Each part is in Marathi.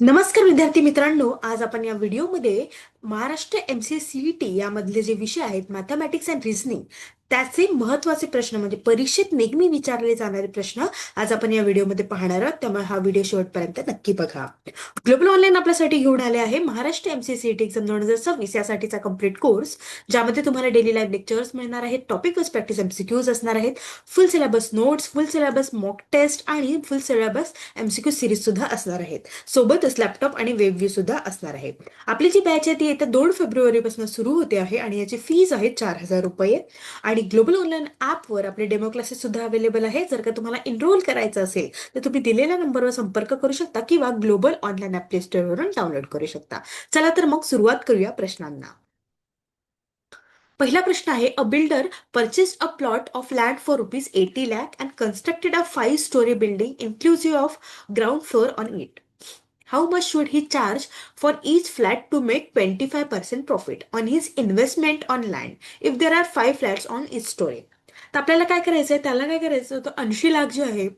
नमस्कार विद्यार्थी मित्रांनो, आज आपण या व्हिडिओमध्ये महाराष्ट्र MCA CET यामधले जे विषय आहेत मॅथमॅटिक्स अँड रिझनिंग त्याचे महत्त्वाचे प्रश्न म्हणजे परीक्षेत नेहमी विचारले जाणारे प्रश्न आज आपण या व्हिडिओमध्ये पाहणार आहोत. त्यामुळे हा व्हिडिओ शेवटपर्यंत नक्की बघा. ग्लोबल ऑनलाईन आपल्यासाठी घेऊन आले आहे महाराष्ट्र MCA CET एक्झाम 2026 यासाठीचा कम्प्लीट कोर्स, ज्यामध्ये तुम्हाला डेली लाईव्ह लेक्चर्स मिळणार आहेत, टॉपिक वाईज प्रॅक्टिस MCQs असणार आहेत, full syllabus notes, full syllabus mock test आणि फुल सिलेबस MCQ सिरीज सुद्धा असणार आहेत. सोबतच लॅपटॉप आणि वेब व्ह्यू सुद्धा असणार आहे. आपली जी बॅच आहे ती येत्या 2 फेब्रुवारीपासून सुरू होते आहे आणि याची फीज आहे 4,000 रुपये. आणि ग्लोबल ऑनलाईन ॲपवर आपले डेमो क्लासेस सुद्धा अवेलेबल आहे. जर का तुम्हाला एनरोल करायचं असेल तर तुम्ही दिलेल्या नंबरवर संपर्क करू शकता किंवा ग्लोबल ऑनलाईन ॲप प्ले स्टोअरवरून डाउनलोड करू शकता. चला तर मग सुरुवात करूया प्रश्नांना. पहिला प्रश्न आहे, a builder purchased a plot of land for ₹80 lakh and constructed a 5-story building inclusive of ground floor on it. How much should he charge for each flat to make 25% profit on his investment on land if there are 5 flats on each story? तर आपल्याला काय करायचंय, त्याला काय करायचं होतं, 80 लाख जे आहे,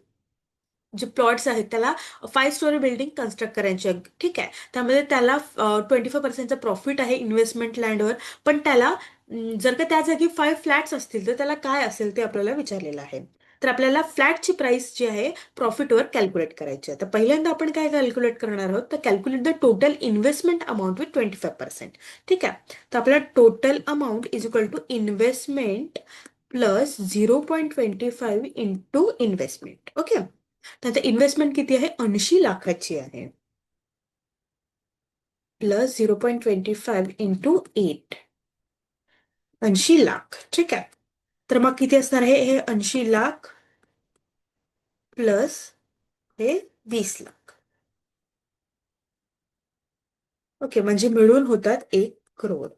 जे प्लॉट्स आहेत त्याला 5 स्टोरी बिल्डिंग कन्स्ट्रक्ट करायची आहे. ठीक आहे, त्यामध्ये त्याला 25% प्रॉफिट आहे इन्व्हेस्टमेंट लँडवर. पण त्याला जर का त्या जागी 5 फ्लॅट्स असतील तर त्याला काय असेल ते आपल्याला विचारलेलं आहे. तर आपल्याला फ्लॅटची प्राइस जी आहे प्रॉफिटवर कॅल्क्युलेट करायची आहे. तर पहिल्यांदा आपण काय कॅल्क्युलेट करणार आहोत, तर calculate the total investment amount with 25%. ठीक आहे, तर आपल्याला total amount is equal to investment plus 0.25 into investment. Okay, त्याचं इन्व्हेस्टमेंट किती आहे, 80 लाखाची आहे, प्लस 0.25 इंटू 8, 80 लाख. ठीक आहे, तर मग किती असणार आहे, हे 80 लाख प्लस हे 20 लाख. ओके, म्हणजे मिळून होतात 1 करोड.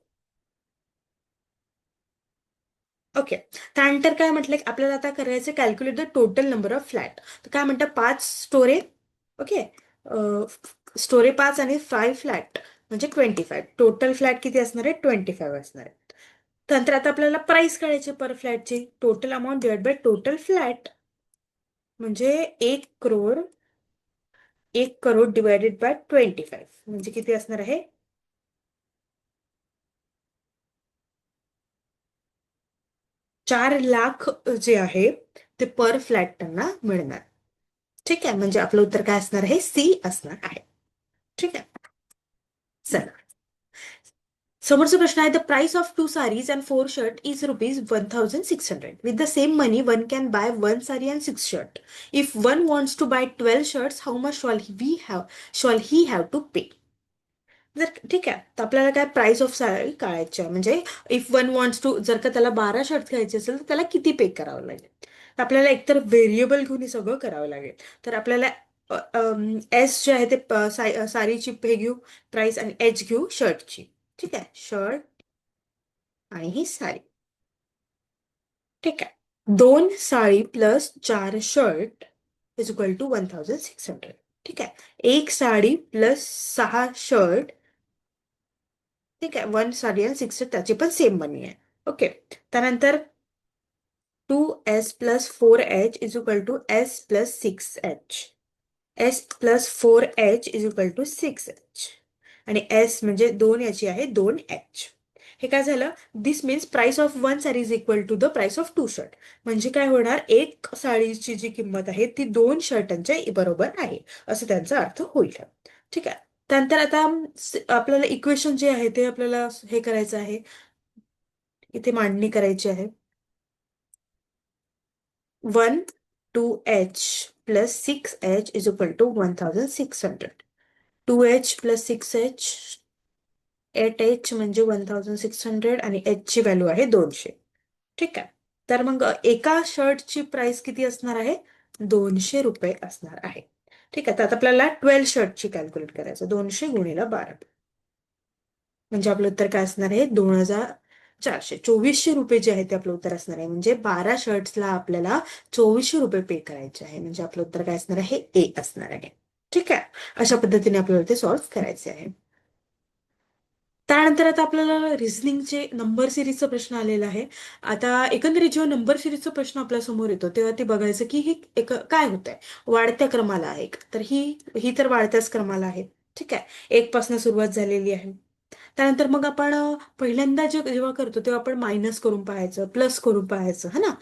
ओके, त्यानंतर काय म्हटलं, आपल्याला आता करायचं calculate the total number of flat. तर काय म्हणतात, 5 स्टोरे. ओके, स्टोरे 5 आणि 5 फ्लॅट म्हणजे 25. टोटल फ्लॅट किती असणार आहे, 25 असणार आहे. त्यानंतर आता आपल्याला प्राइस काढायची पर फ्लॅटची. Total amount divide by total flat म्हणजे 1 करोड. 1 करोड डिवायडेड बाय 25 म्हणजे किती असणार आहे, 4 लाख जे आहे ते पर फ्लॅट त्यांना मिळणार. ठीक आहे, म्हणजे आपलं उत्तर काय असणार आहे, सी असणार आहे. ठीक आहे, चला समोरचा प्रश्न आहे, the price of 2 sarees and 4 shirts is ₹1,600. With the same money, one can buy 1 saree and 6 shirts. If one wants to buy 12 shirts, how much shall he have to pay? जर ठीक आहे, तर आपल्याला काय प्राइस ऑफ साडी काढायची आहे. म्हणजे इफ वन वॉन्ट्स टू, जर का त्याला 12 शर्ट घ्यायचे असेल तर त्याला किती पे करावं लागेल. तर आपल्याला एकतर व्हेरिएबल घेऊन हे सगळं करावं लागेल. तर आपल्याला एस जे आहे ते साडीची पे घेऊ प्राइस आणि एच घेऊ शर्टची. ठीक आहे, शर्ट आणि ही साडी. ठीक आहे, 2 sari plus 4 shirt is equal to 1,600. ठीक आहे, 1 साडी प्लस 6 शर्ट. ठीक आहे, 1 साडी आणि 6 त्याची पण सेम मनी आहे. ओके, त्यानंतर 2s+4h is equal to s+6h. s+4h is equal to 6h. आणि s म्हणजे 2 याची आहे 2h. हे काय झालं, this means price of 1 sari is equal to the price of 2 shirt. म्हणजे काय होणार, 1 साडीची जी किंमत आहे ती 2 शर्टांच्या बरोबर आहे, असं त्यांचा अर्थ होईल. ठीक आहे, त्यानंतर आता आपल्याला इक्वेशन जे आहे ते आपल्याला हे करायचं आहे, इथे मांडणी करायची आहे. 1 2h+6h is equal to 1,600. 2h+6h 8h म्हणजे 1,600 आणि h ची व्हॅल्यू आहे 200. ठीक आहे, तर मग एका शर्टची प्राइस किती असणार आहे, 200 रुपये असणार आहे. ठीक आहे, तर आता आपल्याला 12 शर्टची कॅल्क्युलेट करायचं, 200 गुणिले 12 म्हणजे आपलं उत्तर काय असणार आहे, 2,400. 2,400 रुपये जे आहे ते आपलं उत्तर असणार आहे. म्हणजे 12 शर्ट्सला आपल्याला 2,400 रुपये पे करायचे आहे. म्हणजे आपलं उत्तर काय असणार आहे, ए असणार आहे. ठीक आहे, अशा पद्धतीने आपल्याला ते सॉल्व्ह करायचे आहे. त्यानंतर आता आपल्याला रिझनिंगचे नंबर सिरीजचा प्रश्न आलेला आहे. आता एकंदरीत जेव्हा नंबर सिरीजचा प्रश्न आपल्या समोर येतो तेव्हा ते बघायचं की ही काय होत आहे, वाढत्या क्रमाला आहे तर ही ही तर वाढत्याच क्रमाला आहे. ठीक आहे, एक पासून सुरुवात झालेली आहे. त्यानंतर मग आपण पहिल्यांदा जेव्हा करतो तेव्हा आपण मायनस करून पाहायचं, प्लस करून पाहायचं, है ना.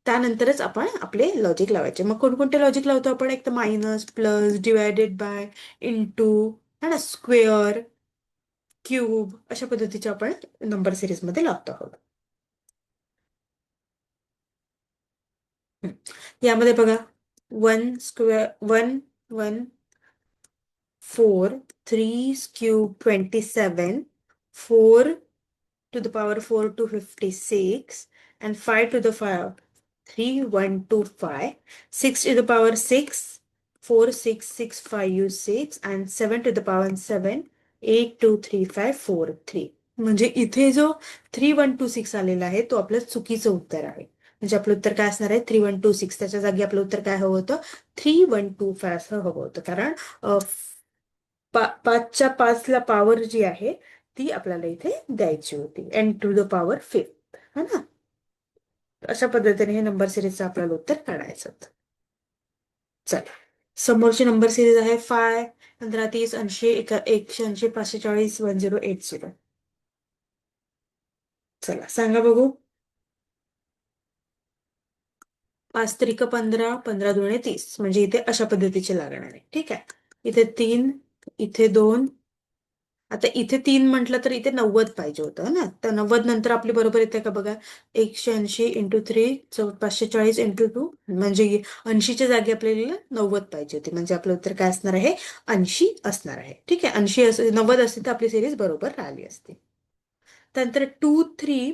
त्यानंतरच आपण आपले लॉजिक लावायचे. मग कोणकोणते लॉजिक लावतो आपण? एक तर minus, plus, divided by, into, है ना, स्क्वेअर, क्यूब, अशा पद्धतीचे आपण नंबर सिरीज मध्ये लावतो आहोत. हं. यामध्ये बघा, one square, one, one, 4, 3 cube 27, 4 to the power 4 to 56, and 5 to the power 3, 1, 2, 5, 6 to the power 6, 4, 6, 6, 5, use 6, and 7 to the power 7, 8, 2, 3, 5, 4, 3. म्हणजे इथे जो 3126 आलेला आहे तो आपलं चुकीचं उत्तर आहे. म्हणजे आपलं उत्तर काय असणार आहे? 3126. त्याच्या जागी आपलं उत्तर काय हवं होतं? 3125 असं हवं होतं. कारण पाचच्या पाचला पॉवर जी आहे ती आपल्याला इथे द्यायची होती, N to the power fifth, है ना. अशा पद्धतीने हे नंबर सिरीजचं आपल्याला उत्तर काढायचं होतं. चला, समोरची नंबर सिरीज आहे 5, 15, 30, 80, 180, 540, 1080. चला सांगा बघू. 5 त्रिक 15, 15 दुणे 30, म्हणजे इथे अशा पद्धतीचे लागणार आहे. ठीक आहे, इथे 3, इथे 2. आता इथे 3 म्हटलं तर इथे 90 पाहिजे होतं ना. तर 90 नंतर आपली बरोबर येते का बघा? 180 इंटू 3, 540 इंटू 2, म्हणजे 80च्या जागी आपल्याला 90 पाहिजे होती. म्हणजे आपलं उत्तर काय असणार आहे? 80 असणार आहे. ठीक आहे, 80 90 असते तर आपली सिरीज बरोबर राहिली असती. त्यानंतर 2, 3,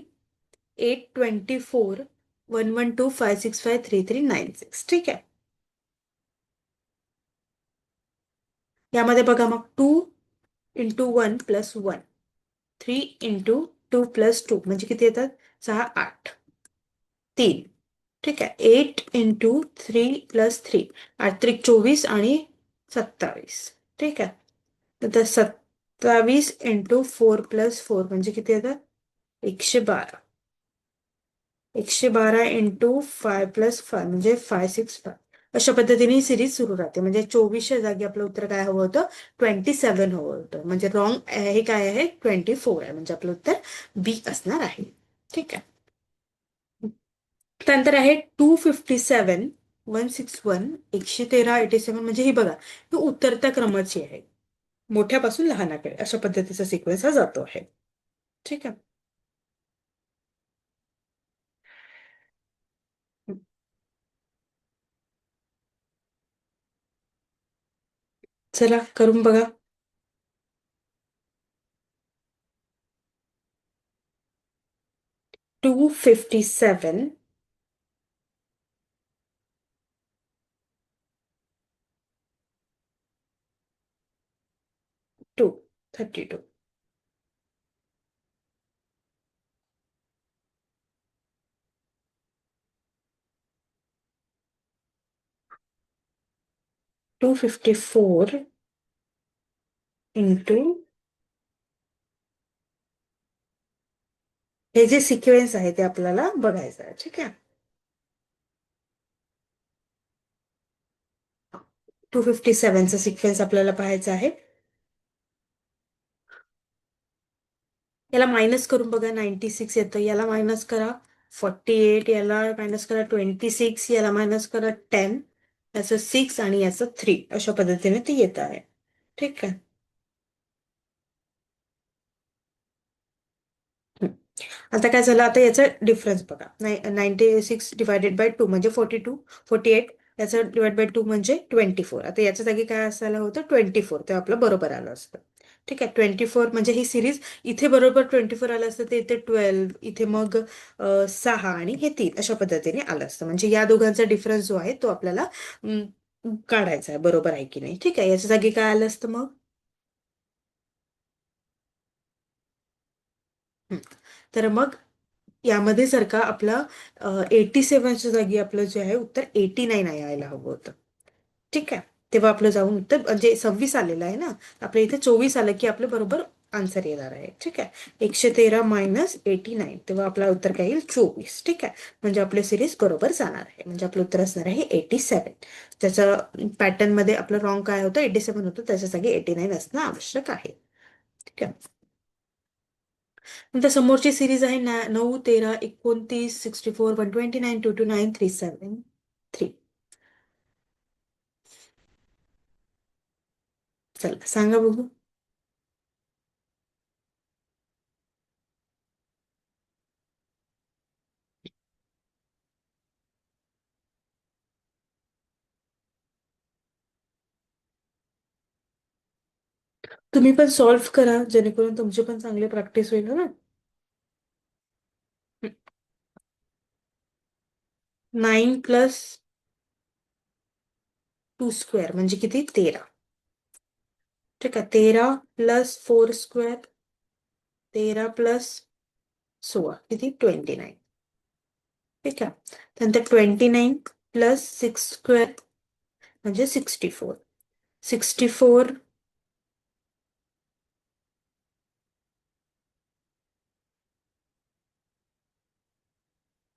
8, 24, 1, 1, 2, 5, 6, 5, 3, 3, 9, 6. ठीक आहे, यामध्ये बघा मग 2 इंटू 1 प्लस 1, 3 इंटू 2 प्लस 2, म्हणजे किती येतात? 6, 8, 3. ठीक आहे, 8 इंटू 3 प्लस 3, 8 त्रिक 24 आणि 27. ठीक आहे, तर 27 इंटू 4 प्लस 4, म्हणजे किती येतात? 112. 112 इंटू 5 प्लस 5, म्हणजे 565. अशा पद्धतीने ही सिरीज सुरू राहते. म्हणजे 24च्या जागी आपलं उत्तर काय हवं होतं? 27 हवं होतं. म्हणजे रॉंग हे काय आहे? 24 आहे. म्हणजे आपलं उत्तर बी असणार आहे. ठीक आहे, त्यानंतर आहे 257, 161, 113, 87. म्हणजे ही बघा, ही उतरत्या क्रमाची आहे, मोठ्यापासून लहानाकडे अशा पद्धतीचा सिक्वेन्स हा जातो आहे. ठीक आहे, चला करून बघा. 257, 32. 254 इंटू, हे जे सिक्वेन्स आहे ते आपल्याला बघायचं आहे. ठीक आहे, 257चा सिक्वेन्स आपल्याला पाहायचा आहे. याला मायनस करून बघा, 96 येतं. याला मायनस करा, 48. याला मायनस करा, 26. याला मायनस करा, 10. याचं 6 आणि याचं 3. अशा पद्धतीने ते येत आहे. ठीक आहे, आता काय झालं? आता याचा डिफरन्स बघा. 96 डिवायडेड बाय 2 म्हणजे 42, 48. याचा डिवाइड बाय 2 म्हणजे 24. आता याच्या जागी काय असायला होतं? 24. ते आपलं बरोबर आलं असतं. ठीक आहे, 24 म्हणजे ही सिरीज इथे बरोबर 24 आलं असतं, ते इथे 12, इथे मग 6 आणि हे 3 अशा पद्धतीने आलं असतं. म्हणजे या दोघांचा डिफरन्स जो आहे तो आपल्याला काढायचा आहे, बरोबर आहे की नाही. ठीक आहे, याच्या जागी काय आलं असतं मग? हं. तर मग यामध्ये जर का आपलं 87च्या जागी आपलं जे आहे उत्तर 89 यायला हवं होतं. ठीक आहे, तेव्हा आपलं जाऊन उत्तर म्हणजे 26 आलेलं आहे ना, आपल्या इथे 24 आलं की आपलं बरोबर आन्सर येणार आहे. ठीक आहे, 113 मायनस 89, तेव्हा आपला उत्तर काय येईल? 24. ठीक आहे, म्हणजे आपली सिरीज बरोबर जाणार आहे. म्हणजे आपलं उत्तर असणार आहे 87. त्याचं पॅटर्न मध्ये आपलं रॉंग काय होतं? 87 होतं, त्याच्या जागी 89 असणं आवश्यक आहे. ठीक आहे, नंतर समोरची सिरीज आहे 9, 13, 29, 64, 129, 229, 373. चला सांगा बघू. तुम्ही पण सॉल्व्ह करा, जेणेकरून तुमची पण चांगली प्रॅक्टिस होईल ना. 9 प्लस 2 स्क्वेअर म्हणजे किती? 13. ठीक आहे, 13 प्लस 4 स्क्वेअर, 13 प्लस 16 किती? 29. ठीक आहे, त्यानंतर 29 प्लस 6 स्क्वेअर म्हणजे 64. 64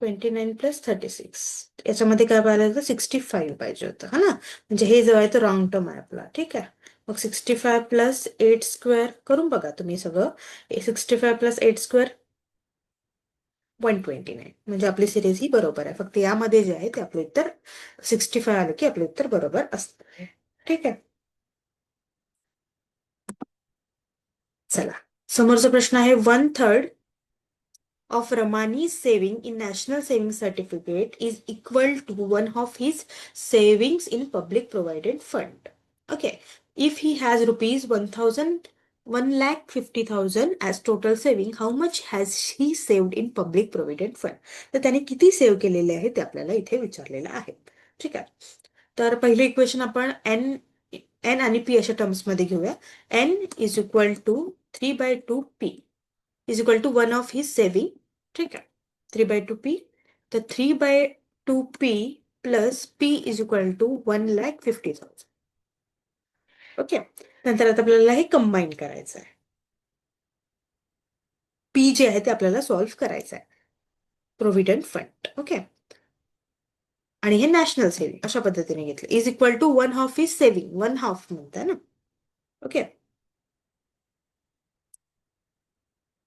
29 प्लस 36, याच्यामध्ये काय पाहिलं होतं? 65 पाहिजे होतं, हा ना. म्हणजे हे जो आहे तो रॉंग टर्म आहे आपला. ठीक आहे, मग 65 प्लस 8 स्क्वेअर करून बघा तुम्ही सगळं. 65 प्लस 8 स्क्वेअर 129, म्हणजे आपली सिरीज ही बरोबर आहे. फक्त यामध्ये जे आहे ते आपलं उत्तर 65 आलं की आपलं उत्तर बरोबर असणार आहे. ठीक आहे, चला समोरचा प्रश्न आहे 1/3 of Ramani's saving in National Savings Certificate is equal to one of his savings in Public Provident Fund. Okay, if he has rupees 1,50,000 as total saving, how much has he saved in Public Provident Fund? तर त्याने किती सेव्ह केलेले आहे ते आपल्याला इथे विचारलेलं आहे. ठीक आहे, तर पहिले इक्वेशन आपण एन आणि पी अशा टर्म्स मध्ये घेऊया. N is equal to 3/2 P is equal to one of his saving. ठीक आहे, 3/2 पी, तर 3/2 P plus P is equal to 1,50,000. Okay, नंतर आता आपल्याला हे कंबाईन करायचं आहे. पी जे आहे ते आपल्याला सॉल्व्ह करायचं आहे, प्रोव्हिडंट फंड. ओके, आणि हे नॅशनल सेव्हिंग अशा पद्धतीने घेतलं. Is equal to one half is saving, one half म्हणताय ना. Okay,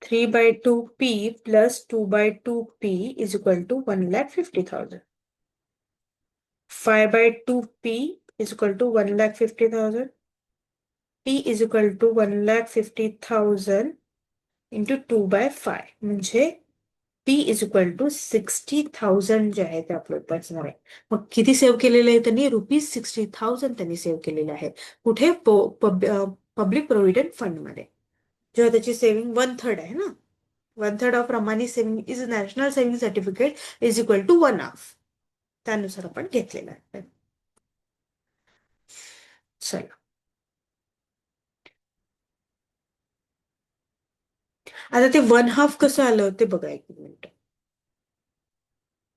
3/2 P plus 2/2 P is equal to 1,50,000. 5/2 P is equal to 1,50,000. P is equal to 1,50,000 into 2/5 म्हणजे P is equal to 60,000 जे आहे ते आपलं उत्तर असणार आहे. मग किती सेव्ह केलेले आहे त्यांनी? ₹60,000 त्यांनी सेव्ह केलेले आहे. कुठे? पब्लिक प्रोव्हिडंट फंड मध्ये, जेव्हा त्याची सेव्हिंग 1/3 आहे ना. 1/3 of Ramani saving is national saving certificate is equal to one of, त्यानुसार आपण घेतलेलं आहे. चला आता ते वन हाफ कसं आलं ते बघा एक मिनिट.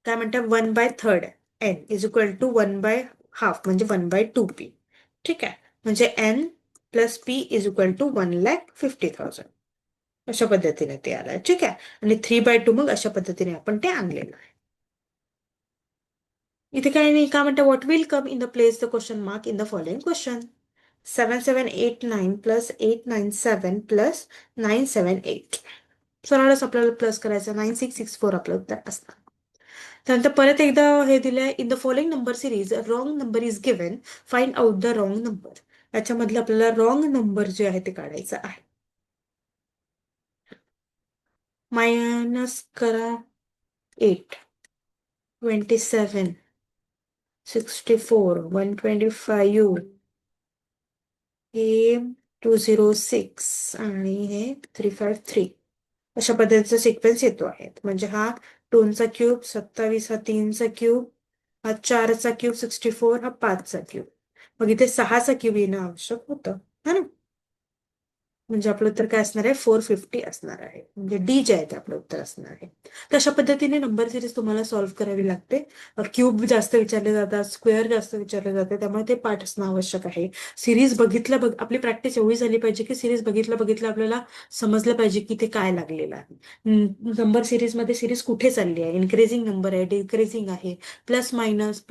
काय म्हणतात? 1/3 एन इज इक्वल टू 1/2 म्हणजे 1/2 पी. ठीक आहे, म्हणजे N plus P is equal to 1,50,000 अशा पद्धतीने ते आलंय. ठीक आहे, आणि 3/2 मग अशा पद्धतीने आपण ते आणलेलं आहे. इथे काही नाही. काय म्हणतात? What will come in the place the question mark in the following question? 7789 plus 897 plus 978. सरळच आपल्याला प्लस करायचं. 9664 आपलं उत्तर असणार. त्यानंतर परत एकदा हे दिलंय. In the following number series wrong number is given, find out the wrong number. याच्यामधलं आपल्याला रॉंग नंबर जे आहे ते काढायचं आहे. मायनस करा 8, 27, 64, 125, हे 206 आणि हे 353 अशा पद्धतीचा सिक्वेन्स येतो आहे. म्हणजे हा 2चा क्यूब, 27 हा 3चा क्यूब, हा 4चा क्यूब, 64 हा 5चा क्यूब. मग इथे 6चा क्यूब येणं आवश्यक होतं, है ना. म्हणजे आपलं उत्तर काय असणार आहे? 450 असणार आहे. म्हणजे डी जे आहे ते आपलं उत्तर असणार आहे. तर अशा पद्धतीने नंबर सिरीज तुम्हाला सॉल्व्ह करावी लागते. क्यूब जास्त विचारले जातात, स्क्वेअर जास्त विचारले जाते, त्यामुळे ते पाठ असणं आवश्यक आहे. सिरीज आपली प्रॅक्टिस एवढी झाली पाहिजे की सिरीज बघितलं आपल्याला समजलं पाहिजे की ते काय लागलेलं आहे. नंबर सिरीज मध्ये सिरीज कुठे चालली आहे? इन्क्रीजिंग नंबर आहे, डिक्रीजिंग आहे, plus minus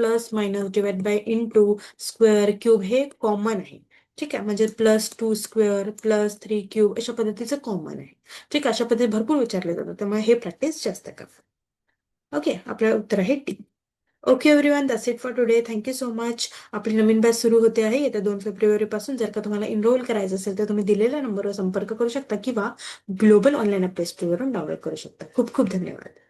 divide by two square cube हे कॉमन आहे. ठीक आहे, म्हणजे +2 स्क्वेअर +3 क्यूब अशा पद्धतीचं कॉमन आहे. ठीक आहे, अशा पद्धतीने भरपूर विचारले जातात, त्यामुळे हे प्रॅक्टिस जास्त करा. ओके, आपलं उत्तर आहे T. Okay everyone, that's it for today. Thank you so much. आपली नवीन बॅच सुरू होते आहे येत्या 2 फेब्रुवारी पासून. जर का तुम्हाला एनरोल करायचं असेल तर तुम्ही दिलेल्या नंबरवर संपर्क करू शकता किंवा ग्लोबल ऑनलाईन अप्लाय स्टोअरवरून डाउनलोड करू शकता. खूप खूप धन्यवाद.